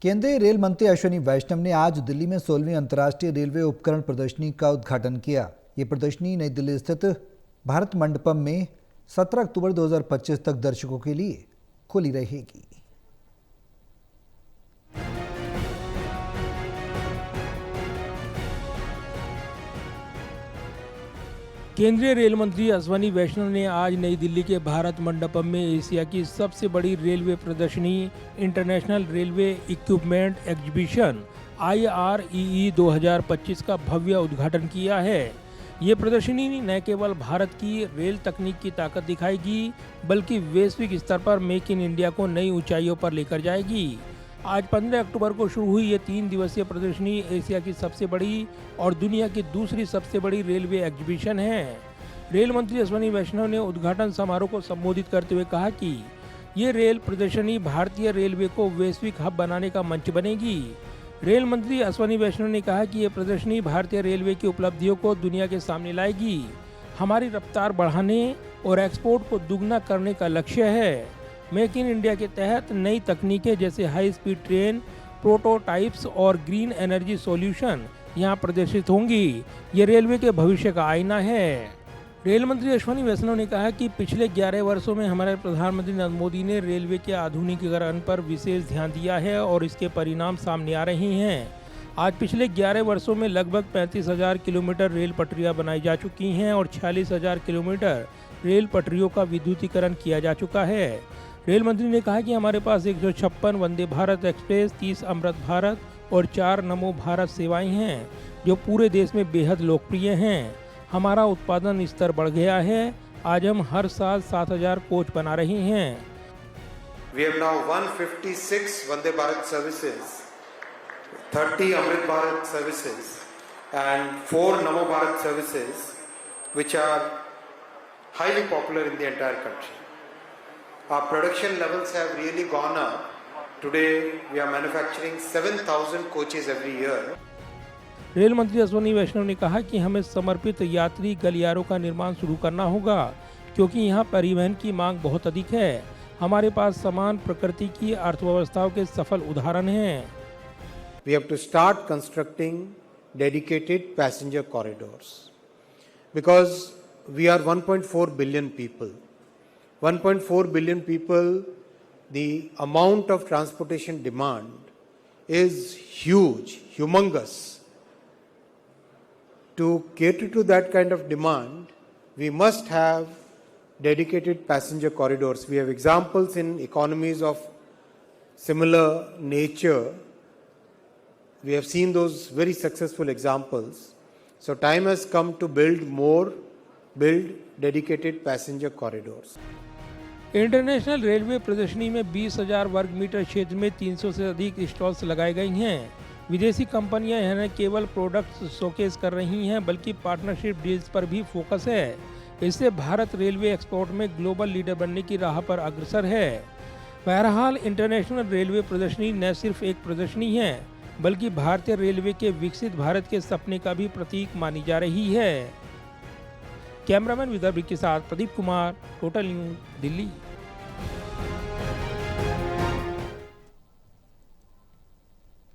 केंद्रीय रेल मंत्री अश्विनी वैष्णव ने आज दिल्ली में 16वीं अंतर्राष्ट्रीय रेलवे उपकरण प्रदर्शनी का उद्घाटन किया। ये प्रदर्शनी नई दिल्ली स्थित भारत मंडपम में 17 अक्टूबर 2025 तक दर्शकों के लिए खुली रहेगी। केंद्रीय रेल मंत्री अश्विनी वैष्णव ने आज नई दिल्ली के भारत मंडपम में एशिया की सबसे बड़ी रेलवे प्रदर्शनी international railway equipment exhibition IREE 2025 का भव्य उद्घाटन किया है। ये प्रदर्शनी न केवल भारत की रेल तकनीक की ताकत दिखाएगी, बल्कि वैश्विक स्तर पर मेक इन इंडिया को नई ऊंचाइयों पर लेकर जाएगी। आज 15 अक्टूबर को शुरू हुई ये 3 दिवसीय प्रदर्शनी एशिया की सबसे बड़ी और दुनिया की दूसरी सबसे बड़ी रेलवे एग्जीबिशन है। रेल मंत्री अश्विनी वैष्णव ने उद्घाटन समारोह को संबोधित करते हुए कहा कि ये रेल प्रदर्शनी भारतीय रेलवे को वैश्विक हब बनाने का मंच बनेगी। रेल मंत्री अश्विनी वैष्णव ने कहा कि ये प्रदर्शनी भारतीय रेलवे की उपलब्धियों को दुनिया के सामने लाएगी। हमारी रफ्तार बढ़ाने और एक्सपोर्ट को दुगना करने का लक्ष्य है। मेक इन इंडिया के तहत नई तकनीकें जैसे हाई स्पीड ट्रेन, प्रोटोटाइप्स और ग्रीन एनर्जी सॉल्यूशन यहां प्रदर्शित होंगी। ये रेलवे के भविष्य का आईना है। रेल मंत्री अश्विनी वैष्णव ने कहा कि पिछले 11 वर्षों में हमारे प्रधानमंत्री नरेंद्र मोदी ने रेलवे के आधुनिकीकरण पर विशेष ध्यान दिया है और इसके परिणाम सामने आ रहे हैं। आज पिछले 11 वर्षों में लगभग 35,000 किलोमीटर रेल पटरियां बनाई जा चुकी हैं और 46,000 किलोमीटर रेल पटरियों का विद्युतीकरण किया जा चुका है। रेल मंत्री ने कहा कि हमारे पास 156 वंदे भारत एक्सप्रेस, 30 अमृत भारत और 4 नमो भारत सेवाएं हैं, जो पूरे देश में बेहद लोकप्रिय हैं। हमारा उत्पादन स्तर बढ़ गया है। आज हम हर साल 7,000 कोच बना रहे हैं। We have now 156 Vande Bharat services, 30 Amrit Bharat services and 4 Namo Bharat services, which are highly popular in the entire country. Our production levels have really gone up. Today we are manufacturing 7,000 coaches every year. Rail मंत्री अश्विनी वैष्णव ने कहा कि हमें समर्पित यात्री गलियारों का निर्माण शुरू करना होगा, क्योंकि यहाँ परिवहन की मांग बहुत अधिक है। हमारे पास समान प्रकृति की अर्थव्यवस्थाओं के सफल उदाहरण हैं। We have to start constructing dedicated passenger corridors because we are 1.4 billion people. 1.4 billion people, the amount of transportation demand is huge, humongous. To cater to that kind of demand, we must have dedicated passenger corridors. We have examples in economies of similar nature. We have seen those very successful examples. So time has come to build dedicated passenger corridors. International railway प्रदर्शनी में 20,000 वर्ग metre क्षेत्र में 300 से अधिक stalls लगाई गई हैं। विदेशी कंपनियां यहां न केवल प्रोडक्ट्स शोकेस कर रही हैं, बल्कि पार्टनरशिप डील्स पर भी फोकस है। इससे भारत रेलवे एक्सपोर्ट में ग्लोबल लीडर बनने की राह पर अग्रसर है। बहरहाल इंटरनेशनल रेलवे प्रदर्शनी न सिर्फ एक प्रदर्शनी है, बल्कि भारतीय रेलवे के विकसित भारत के सपने का भी प्रतीक मानी जा रही है। कैमरामैन विदर्भ के साथ प्रदीप कुमार, टोटल न्यूज़, दिल्ली।